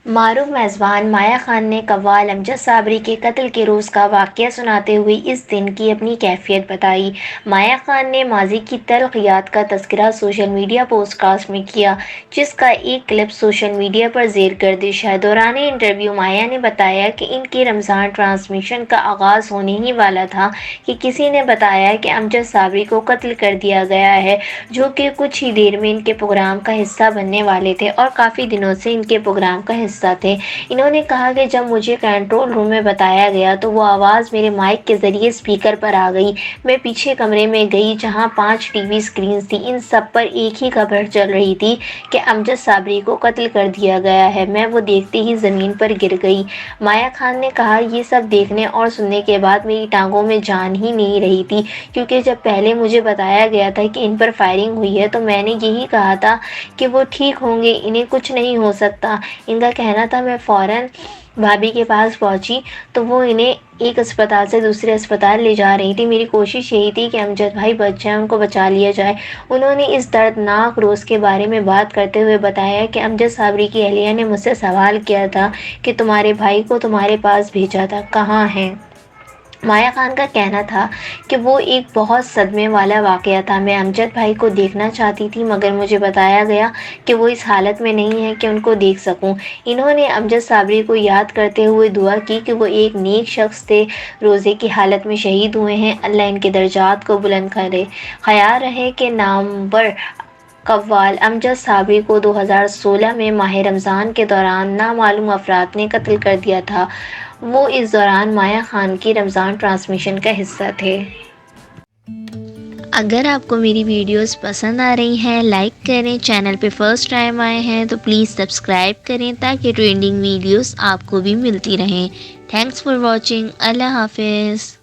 معروف میزبان مایا خان نے قوال امجد صابری کے قتل کے روز کا واقعہ سناتے ہوئے اس دن کی اپنی کیفیت بتائی۔ مایا خان نے ماضی کی تلخ یاد کا تذکرہ سوشل میڈیا پوڈ کاسٹ میں کیا، جس کا ایک کلپ سوشل میڈیا پر زیر گردش ہے۔ دوران انٹرویو مایا نے بتایا کہ ان کے رمضان ٹرانسمیشن کا آغاز ہونے ہی والا تھا کہ کسی نے بتایا کہ امجد صابری کو قتل کر دیا گیا ہے، جو کہ کچھ ہی دیر میں ان کے پروگرام کا حصہ بننے والے تھے اور کافی دنوں سے ان کے پروگرام کا حصہ تھے۔ انہوں نے کہا کہ جب مجھے کنٹرول روم میں بتایا گیا تو وہ آواز میرے مائک کے ذریعے اسپیکر پر آ گئی۔ میں پیچھے کمرے میں گئی جہاں 5 ٹی وی اسکرینز تھیں، ان سب پر ایک ہی خبر چل رہی تھی کہ امجد صابری کو قتل کر دیا گیا ہے۔ میں وہ دیکھتے ہی زمین پر گر گئی۔ مایا خان نے کہا یہ سب دیکھنے اور سننے کے بعد میری ٹانگوں میں جان ہی نہیں رہی تھی، کیونکہ جب پہلے مجھے بتایا گیا تھا کہ ان پر فائرنگ ہوئی ہے تو میں نے یہی کہا تھا کہ وہ ٹھیک ہوں گے، انہیں کچھ نہیں ہو سکتا۔ ان کا کہنا تھا میں فوراً بھابھی کے پاس پہنچی تو وہ انہیں ایک اسپتال سے دوسرے اسپتال لے جا رہی تھی۔ میری کوشش یہی تھی کہ امجد بھائی بچ جائیں، ان کو بچا لیا جائے۔ انہوں نے اس دردناک روز کے بارے میں بات کرتے ہوئے بتایا کہ امجد صابری کی اہلیہ نے مجھ سے سوال کیا تھا کہ تمہارے بھائی کو تمہارے پاس بھیجا تھا، کہاں ہیں؟ مایا خان کا کہنا تھا کہ وہ ایک بہت صدمے والا واقعہ تھا۔ میں امجد بھائی کو دیکھنا چاہتی تھی مگر مجھے بتایا گیا کہ وہ اس حالت میں نہیں ہیں کہ ان کو دیکھ سکوں۔ انہوں نے امجد صابری کو یاد کرتے ہوئے دعا کی کہ وہ ایک نیک شخص تھے، روزے کی حالت میں شہید ہوئے ہیں، اللہ ان کے درجات کو بلند کرے۔ خیال رہے کہ نامور قوال امجد صابری کو 2016 میں ماہ رمضان کے دوران نامعلوم افراد نے قتل کر دیا تھا۔ وہ اس دوران مایا خان کی رمضان ٹرانسمیشن کا حصہ تھے۔ اگر آپ کو میری ویڈیوز پسند آ رہی ہیں لائک کریں، چینل پہ فرسٹ ٹائم آئے ہیں تو پلیز سبسکرائب کریں تاکہ ٹرینڈنگ ویڈیوز آپ کو بھی ملتی رہیں۔ Thanks for watching. اللہ حافظ۔